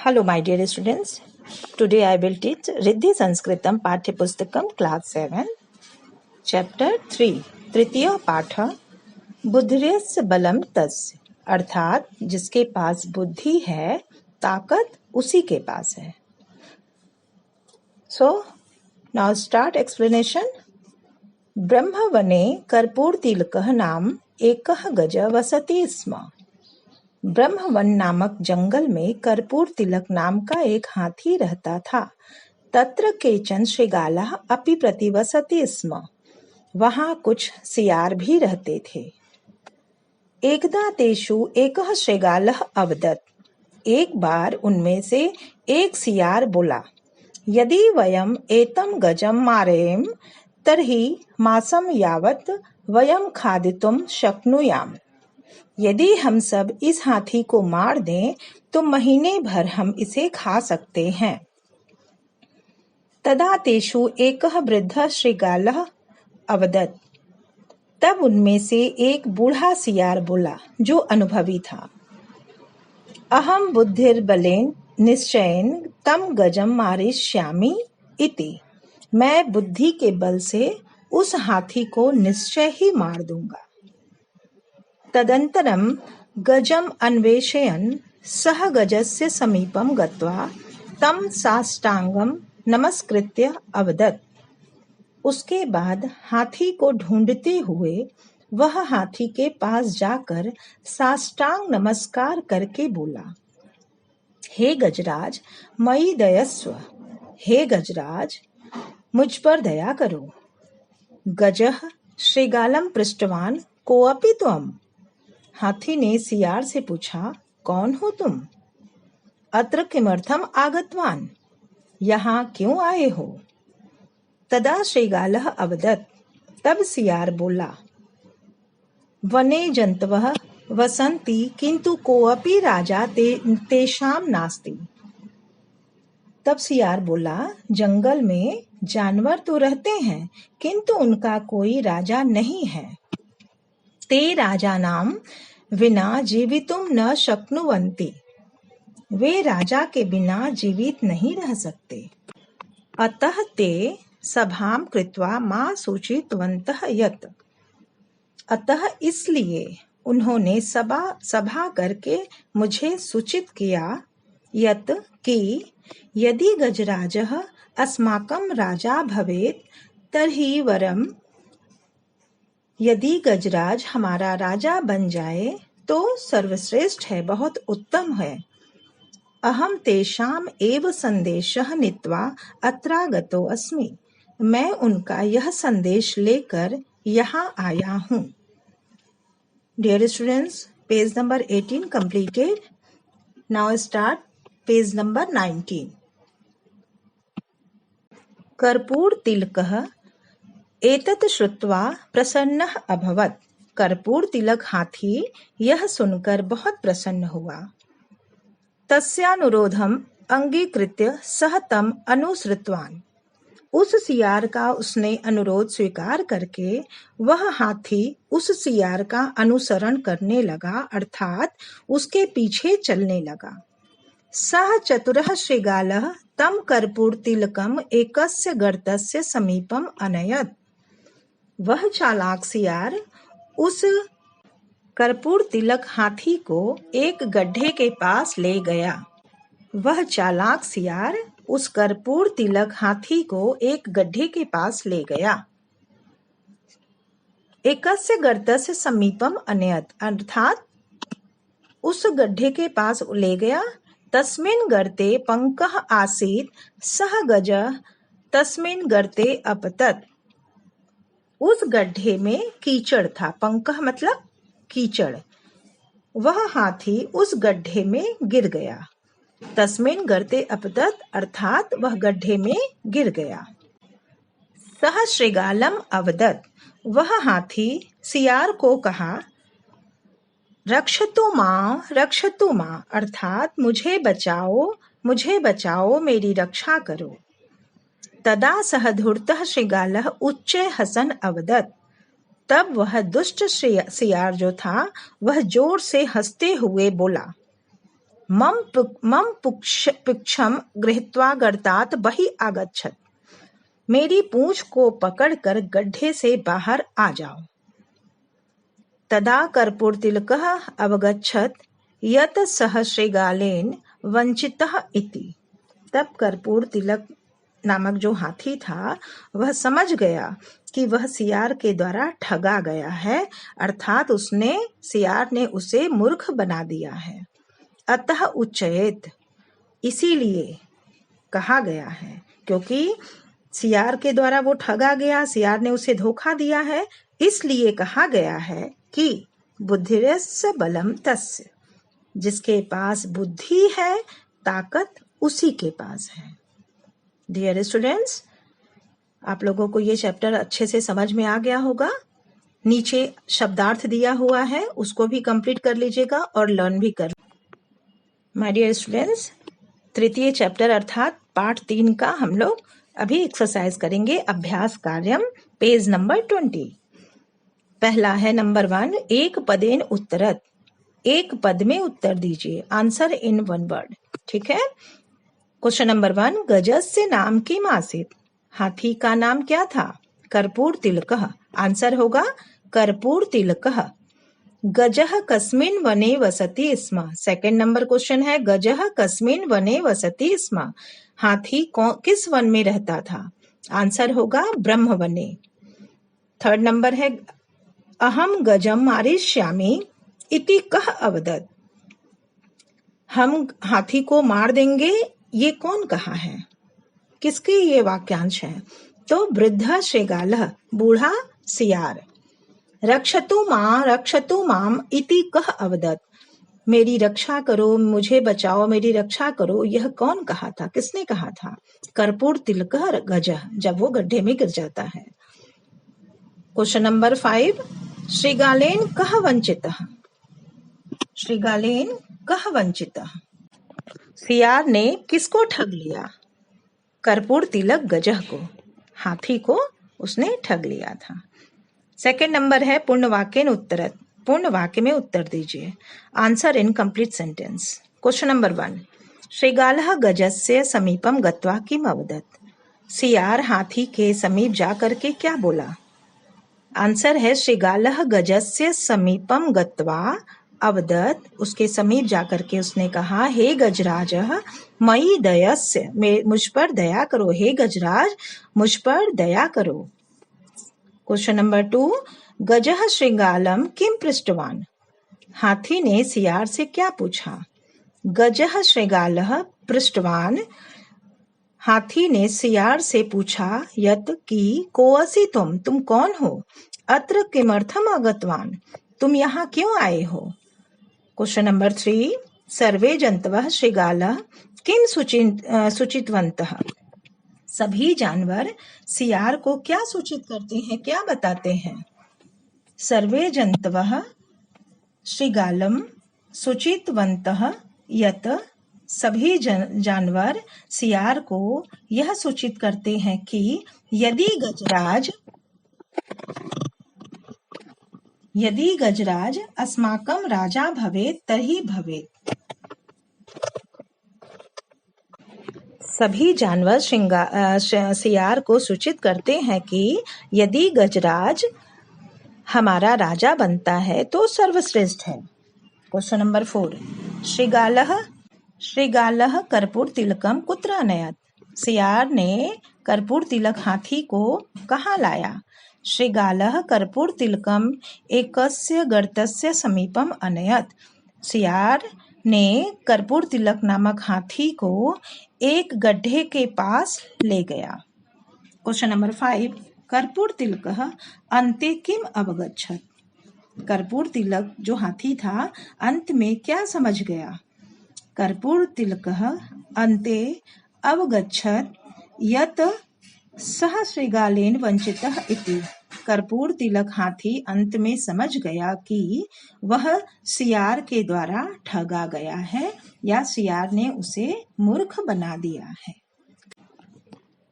Hello, my dear students. Today I will teach Riddhi Sanskritam Pathyapustakam Class 7, Chapter 3, तृतीय पाठ बुद्धिर्यस्य बलम तस्य, अर्थात जिसके पास बुद्धि है ताकत उसी के पास है. So, now start explanation. ब्रह्मवने कर्पूरतिलकः नाम एकः गज वसति स्म. ब्रह्मवन नामक जंगल में कर्पूर तिलक नाम का एक हाथी रहता था. तत्र केचन शृगालः अपि प्रतिवसति स्म. वहां कुछ सियार भी रहते थे. एकदा तेषु एकः शृगालः अवदत्. एक बार उनमें से एक सियार बोला, यदि वयम् एतं गजं मारेम तर्हि मासं यावत् वयं खादितुं शक्नुयाम. यदि हम सब इस हाथी को मार दें तो महीने भर हम इसे खा सकते हैं. तदा तेषु एकः वृद्धः शृगालः अवदत्. तब उनमें से एक बूढ़ा सियार बोला जो अनुभवी था, अहम बुद्धिर्बलेन निश्चयेन तम गजम मारिष्यामि इति. मैं बुद्धि के बल से उस हाथी को निश्चय ही मार दूंगा. तदंतरम गजम अन्वेषयन् सह गजस्य समीपम गत्वा तम साष्टांगम नमस्कृत्य अवदत्. उसके बाद हाथी को ढूंढते हुए वह हाथी के पास जाकर साष्टांग नमस्कार करके बोला, हे गजराज मयि दयस्व. हे गजराज मुझ पर दया करो. गजः शृगालम पृष्टवान कोऽपि त्वम्. हाथी ने सियार से पूछा, कौन हो तुम? अत्र किमर्थम आगतवान. यहाँ क्यों आए हो? तदा शृगालः अवदत्. तब सियार बोला, वने जंतवः वसन्ति किंतु कोऽपि राजा तेषां नास्ति. तब सियार बोला, जंगल में जानवर तो रहते हैं किंतु उनका कोई राजा नहीं है. ते राजानां विना जीवितुम न शक्नुवन्ति. वे राजा के बिना जीवित नहीं रह सकते. अतः ते सभां कृत्वा मा सूचितवन्तः यत्. अतः इसलिए उन्होंने सभा करके मुझे सूचित किया यत् कि यदि गजराजः अस्माकं राजा भवेत् तर्हि वरम्. यदि गजराज हमारा राजा बन जाए तो सर्वश्रेष्ठ है, बहुत उत्तम है. अहम तेषाम एव संदेशः नीत्वा अत्रागतो अस्मि. मैं उनका यह संदेश लेकर यहाँ आया हूँ. Dear students, page number 18 completed. Now start page number 19. कर्पूर तिलकः एतत् श्रुत्वा प्रसन्नः अभवत्. कर्पूर तिलक हाथी यह सुनकर बहुत प्रसन्न हुआ. तस्यानुरोधम अंगीकृत्य सह तम अनुसृतवान्. उस सियार का उसने अनुरोध स्वीकार करके वह हाथी उस सियार का अनुसरण करने लगा, अर्थात उसके पीछे चलने लगा. सः चतुरः शृगालः तम कर्पूर तिलकम एकस्य गर्तस्य समीपम अनयत्. वह चालाक सियार उस कर्पूर तिलक हाथी को एक गड्ढे के पास ले गया. वह चालाक सियार उस कर्पूर तिलक हाथी को एक गड्ढे के पास ले गया. एकस्य गर्तस्य समीपम अनयत्, अर्थात उस गड्ढे के पास ले गया. तस्मिन् गर्ते पंकः आसीत् सः गजः तस्मिन् गर्ते अपतत्. उस गड्ढे में कीचड़ था. पंकः मतलब कीचड़. वह हाथी उस गड्ढे में गिर गया. तस्मिन् गर्ते अपतत्, अर्थात वह गड्ढे में गिर गया. सः शृगालम अवदत्. वह हाथी सियार को कहा, रक्षतु मां, अर्थात मुझे बचाओ, मेरी रक्षा करो. तदा सह धूर्तः शृगालः उच्च हसन अवदत्. तब वह दुष्ट सियार जो था वह जोर से हंसते हुए बोला, मम पुच्छम गृहीत्वा गर्तात् बहिः आगच्छत्। मेरी पूंछ को पकड़कर गड्ढे से बाहर आ जाओ। तदा कर्पूरतिलकः अवगच्छत् यत् सः श्रीगालेन वंचितः इति। तब कर्पूर तिलक नामक जो हाथी था वह समझ गया कि वह सियार के द्वारा ठगा गया है, अर्थात सियार ने उसे मूर्ख बना दिया है। अतः उच्चयेत, इसीलिए कहा गया है, क्योंकि सियार के द्वारा वो ठगा गया, सियार ने उसे धोखा दिया है, इसलिए कहा गया है कि बुद्धिरस्य बलम तस्य, जिसके पास बुद्धि है ताकत उसी के पास है। डियर स्टूडेंट्स, आप लोगों को ये चैप्टर अच्छे से समझ में आ गया होगा। नीचे शब्दार्थ दिया हुआ है, उसको भी कंप्लीट कर लीजिएगा और लर्न भी कर। माय डियर स्टूडेंट्स, तृतीय चैप्टर अर्थात पार्ट 3 का हम लोग अभी एक्सरसाइज करेंगे। अभ्यास कार्यम पेज नंबर 20। पहला है नंबर 1, एक पदेन उत्तरत, एक पद में उत्तर दीजिए, आंसर इन वन वर्ड। ठीक है। क्वेश्चन नंबर 1, गजस्य नाम किम आसीत्, हाथी का नाम क्या था? कर्पूर तिलकः, आंसर होगा कर्पूर तिलकः। गजः कस्मिन् वने वसति स्म, सेकंड नंबर क्वेश्चन है, गजः कस्मिन् वने वसति स्म, हाथी किस वन में रहता था? आंसर होगा ब्रह्म वने। थर्ड नंबर है, अहम गजम मारिष्यामि इति कः अवदत्, हम हाथी को मार देंगे, ये कौन कहा है? किसके ये वाक्यांश है? तो वृद्ध श्रीगालः, बूढ़ा सियार। रक्षतु माम इति कः अवदत्, मेरी रक्षा करो, मुझे बचाओ, मेरी रक्षा करो, यह कौन कहा था? किसने कहा था? कर्पूर तिलकः गजः, जब वो गड्ढे में गिर जाता है। क्वेश्चन नंबर 5, श्रीगालेन कः वंचितः, श्रीगालेन कः वंचितः, सियार ने किसको ठग लिया? कर्पूर तिलक गजह को, हाथी को उसने ठग लिया था। सेकंड नंबर है, पूर्ण वाक्येन उत्तरत, पूर्ण वाक्य में उत्तर दीजिए, answer in complete sentence. Question number 1, श्रीगालः गजस्य समीपम गत्वा किम अवदत्, सियार हाथी के समीप जाकर के क्या बोला? आंसर है श्रीगालः गजस्य समीपम गत्वा अवदत्, उसके समीप जाकर के उसने कहा, हे गजराजः मयि दयस्य, मुझ पर दया करो, हे गजराज मुझ पर दया करो। क्वेश्चन नंबर 2, गजः श्रीगालम किम पृष्टवान, हाथी ने सियार से क्या पूछा? गजः श्रीगालः पृष्टवान, हाथी ने सियार से पूछा, यत् की कोअसि तुम कौन हो? अत्र किमर्थम आगतवान, तुम यहाँ क्यों आए हो? क्वेश्चन नंबर 3, सर्वे जंतवः श्रीगालः किम सूचितवन्तः, सभी जानवर सियार को क्या सूचित करते हैं, क्या बताते हैं? सर्वे जंतवः श्रीगालम सूचितवन्तः यत्, सभी जानवर सियार को यह सूचित करते हैं कि यदि गजराज अस्माकं राजा भवेत् तर्हि भवेत्। सभी जानवर सियार को सूचित करते हैं कि यदि गजराज हमारा राजा बनता है तो सर्वश्रेष्ठ है। क्वेश्चन नंबर 4, श्रीगालः कर्पूर तिलकम कुत्र अनयत्, सियार ने कर्पूर तिलक हाथी को कहाँ लाया? श्रीगालः कर्पूर तिलकम एकस्य गर्तस्य समीपम अनयत्, सियार ने कर्पूर तिलक नामक हाथी को एक गड्ढे के पास ले गया। क्वेश्चन नंबर 5, कर्पूर तिलकः अन्ते किम अवगच्छत्, कर्पूर तिलक जो हाथी था अंत में क्या समझ गया? कर्पूर तिलकः अन्ते अवगच्छत् यत् सः श्रीगालेन वंचितः इति, कर्पूर तिलक हाथी अंत में समझ गया कि वह सियार के द्वारा ठगा गया है या सियार ने उसे मूर्ख बना दिया है।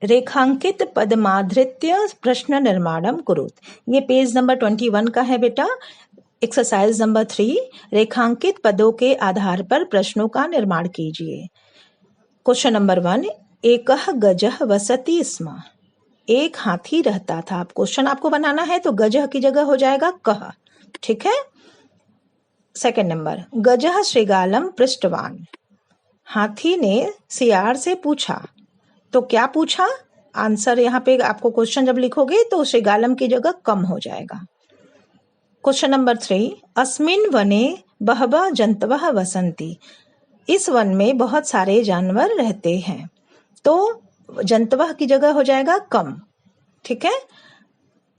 रेखांकित पदमाधृत्य प्रश्न निर्माणम कुरुत, ये पेज नंबर 21 का है बेटा। एक्सरसाइज नंबर 3, रेखांकित पदों के आधार पर प्रश्नों का निर्माण कीजिए। क्वेश्चन नंबर 1, एकः गजः वसति स्म। एक हाथी रहता था। अब क्वेश्चन आपको बनाना है तो गजह की जगह हो जाएगा कह, ठीक है। सेकंड नंबर, गजः श्रृगालम पृष्टवान। हाथी ने सियार से पूछा। तो क्या पूछा? आंसर यहाँ पे आपको क्वेश्चन जब लिखोगे तो श्रृगालम की जगह कम हो जाएगा। क्वेश्चन नंबर 3, अस्मिन् वने बहवः जन्तवः वसन्ति। इस वन में बहुत सारे जानवर रहते हैं। तो जन्तवः की जगह हो जाएगा कम, ठीक है।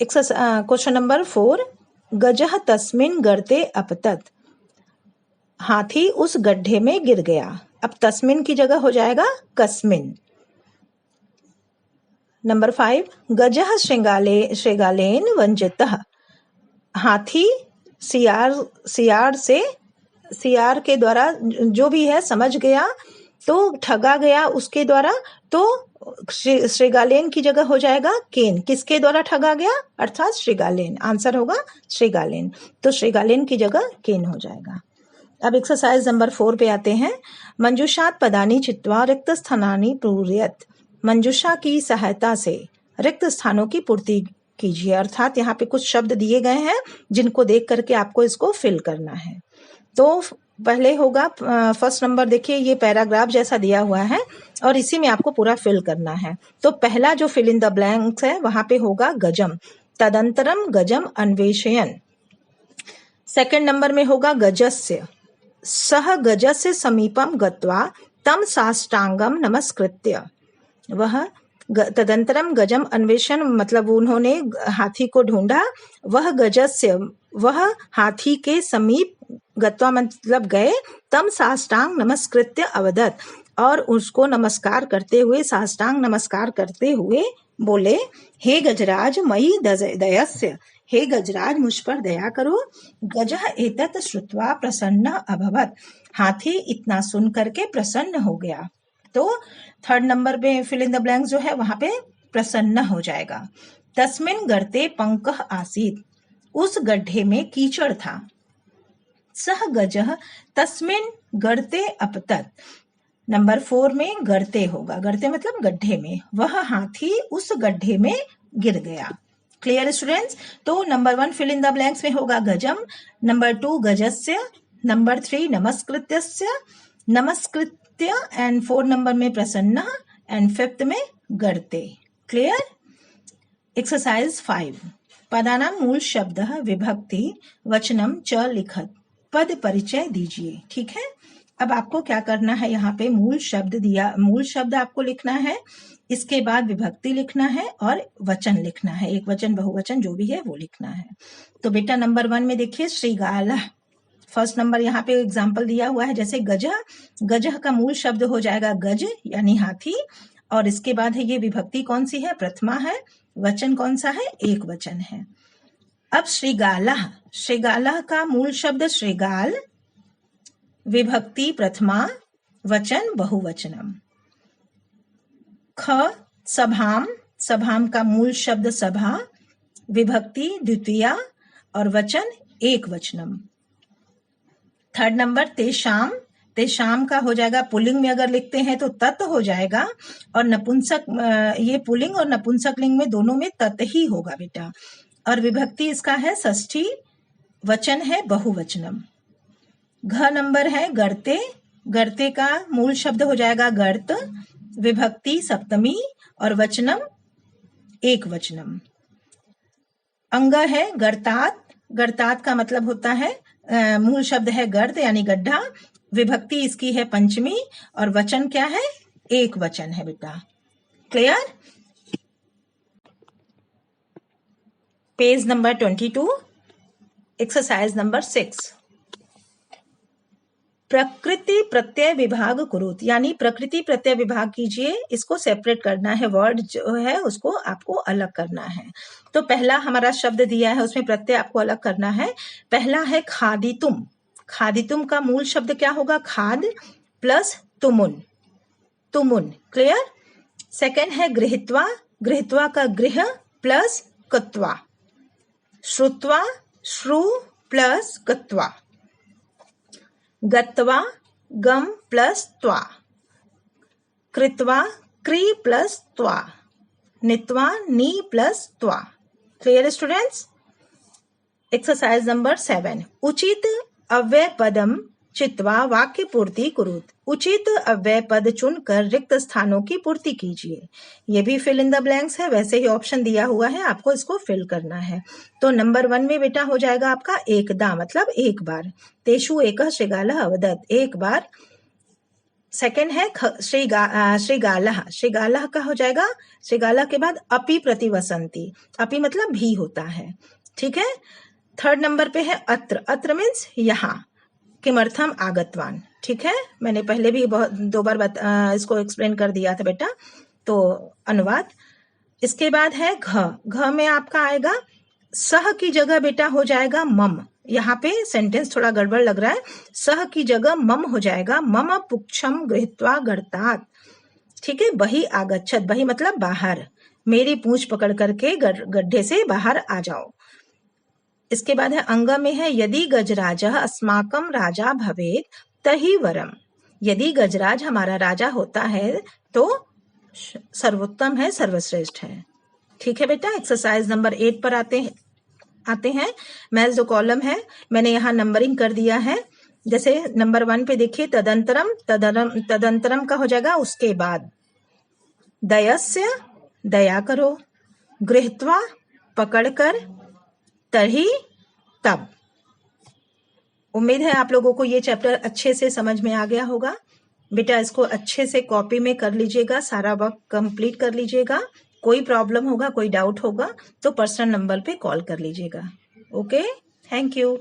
क्वेश्चन नंबर 4, गजः तस्मिन् गर्ते अपतत। हाथी उस गड्ढे में गिर गया। अब तस्मिन की जगह हो जाएगा कस्मिन। नंबर 5, गजः श्रृगालेन वंचितः। हाथी सियार के द्वारा जो भी है समझ गया तो ठगा गया उसके द्वारा। तो श्रृगालेन की जगह हो जाएगा केन। किसके द्वारा ठगा गया? अर्थात श्रृगालेन। आंसर होगा श्रृगालेन। तो श्रृगालेन की जगह केन हो जाएगा। अब एक्सरसाइज नंबर 4 पे आते हैं। मंजुषात पदानि चित्वा रिक्त स्थानानि पूरयत। मंजुषा की सहायता से रिक्त स्थानों की पूर्ति कीजिए। अर्थात यहाँ पे कुछ शब्द दिए गए हैं जिनको देख करके आपको इसको फिल करना है। तो पहले होगा फर्स्ट नंबर, देखिए ये पैराग्राफ जैसा दिया हुआ है और इसी में आपको पूरा फिल करना है। तो पहला जो फिल इन द ब्लैंक्स है वहां पे होगा गजम, तदंतरम गजम अन्वेषयन। सेकंड नंबर में होगा गजस्य, सह गजस्य समीपम गत्वा तम साष्टांगम नमस्कृत्य। वह तदंतरम गजम अन्वेषण मतलब उन्होंने हाथी को ढूंढा। वह गजस्य, वह हाथी के समीप, गत्वा मतलब गए, तम साष्टांग नमस्कृत्य अवदत, और उसको नमस्कार करते हुए, साष्टांग नमस्कार करते हुए बोले, हे गजराज मयि दयस्य। हे गजराज मुझ पर दया करो। गजः एतत् श्रुत्वा प्रसन्न अभवत। हाथी इतना सुन करके प्रसन्न हो गया। तो थर्ड नंबर पे फिल इन द ब्लैंक्स जो है वहां पे प्रसन्न हो जाएगा। तस्मिन् गर्ते पंकः आसीत्। उस गड्ढे में कीचड़ था। सह गजः तस्मिन् गर्ते अपतत। नंबर 4 में गर्ते होगा। गर्ते मतलब गड्ढे में। वह हाथी उस गड्ढे में गिर गया। Clear students? तो number 1 fill in the blanks में होगा गजम, नंबर 2 गजस्य, नंबर 3 नमस्कृत्यस्य, नमस्कृत्य, एंड 4 नंबर में प्रसन्न, एंड 5th में गर्ते। क्लियर? एक्सरसाइज 5, पदानां मूल शब्द विभक्ति वचनम च लिखत। पद परिचय दीजिए। ठीक है। अब आपको क्या करना है, यहाँ पे मूल शब्द दिया, मूल शब्द आपको लिखना है, इसके बाद विभक्ति लिखना है और वचन लिखना है। एक वचन बहुवचन जो भी है वो लिखना है। तो बेटा नंबर 1 में देखिए श्रृगालः। फर्स्ट नंबर यहाँ पे एग्जाम्पल दिया हुआ है, जैसे गजह, गजह का मूल शब्द हो जाएगा गज यानी हाथी, और इसके बाद है ये विभक्ति कौन सी है? प्रथमा है। वचन कौन सा है? एक वचन है। अब श्रृगालः, श्रृगालः का मूल शब्द श्रृगाल, विभक्ति प्रथमा, वचन बहुवचनम। ख सभाम, सभाम का मूल शब्द सभा, विभक्ति द्वितीया और वचन एक वचनम। थर्ड नंबर तेषाम, तेषाम का हो जाएगा पुल्लिंग में अगर लिखते हैं तो तत् हो जाएगा, और नपुंसक, ये पुल्लिंग और नपुंसक लिंग में दोनों में तत् ही होगा बेटा। और विभक्ति इसका है षष्ठी, वचन है बहुवचनम। घ नंबर है गर्ते, गर्ते का मूल शब्द हो जाएगा गर्त, विभक्ति सप्तमी और वचनम एक वचनम। अंग है गर्तात, गर्तात का मतलब होता है मूल शब्द है गर्त यानी गड्ढा, विभक्ति इसकी है पंचमी और वचन क्या है? एक वचन है बेटा। Clear? Page number 22, exercise number 6, प्रकृति प्रत्यय विभाग कुरुत, यानी प्रकृति प्रत्यय विभाग कीजिए। इसको सेपरेट करना है, वर्ड जो है उसको आपको अलग करना है। तो पहला हमारा शब्द दिया है उसमें प्रत्यय आपको अलग करना है। पहला है खादितुम, खादितुम का मूल शब्द क्या होगा? खाद प्लस तुमुन, तुमुन। क्लियर? सेकंड है गृहीत्वा, गृहीत्वा का गृह प्लस कृत्वा, श्रुत्वा, श्रु प्लस गत्वा, गत्वा गम प्लस त्वा, कृत्वा क्री प्लस त्वा, नित्वा नी प्लस त्वा। Clear students? एक्सरसाइज नंबर 7, उचित अव्यय पदम चित्वा वाक्य पूर्ति कुरुत। उचित अव्यय पद चुनकर रिक्त स्थानों की पूर्ति कीजिए। ये भी फिल इन द ब्लैंक्स है, वैसे ही ऑप्शन दिया हुआ है, आपको इसको फिल करना है। तो नंबर 1 में बेटा हो जाएगा आपका एकदा, मतलब एक बार। तेषु एकः श्रीगालः अवदत्, एक बार। सेकंड है श्रीगालः, श्रीगालः का हो जाएगा, श्रीगालः के बाद अपि प्रतिवसंती, अपि मतलब भी होता है। ठीक है। थर्ड नंबर पे है अत्र, अत्र मीन्स यहाँ, किमर्थम आगतवान। ठीक है, मैंने पहले भी दो बार इसको एक्सप्लेन कर दिया था बेटा, तो अनुवाद। इसके बाद है घ, घ में आपका आएगा सह की जगह बेटा हो जाएगा मम। यहाँ पे सेंटेंस थोड़ा गड़बड़ लग रहा है, सह की जगह मम हो जाएगा, मम पुक्षम गृहीत्वा गर्तात्। ठीक है, बहि आगच्छत, बहि मतलब बाहर, मेरी पूंछ पकड़ करके गड्ढे से बाहर आ जाओ। इसके बाद है अंग में है यदि गजराजः अस्माकं राजा भवेत् तहि वरम, यदि गजराज हमारा राजा होता है तो सर्वोत्तम है, सर्वश्रेष्ठ है। ठीक है बेटा, एक्सरसाइज नंबर 8 पर आते हैं। मैच जो कॉलम है मैंने यहाँ नंबरिंग कर दिया है। जैसे नंबर 1 पे देखिए तदंतरम, तदंतरम का हो जाएगा उसके बाद, दयस्य दया करो, गृहीत्वा पकड़कर, तभी तब। उम्मीद है आप लोगों को ये चैप्टर अच्छे से समझ में आ गया होगा। बेटा इसको अच्छे से कॉपी में कर लीजिएगा, सारा वर्क कंप्लीट कर लीजिएगा। कोई प्रॉब्लम होगा, कोई डाउट होगा तो पर्सनल नंबर पे कॉल कर लीजिएगा। Okay, thank you.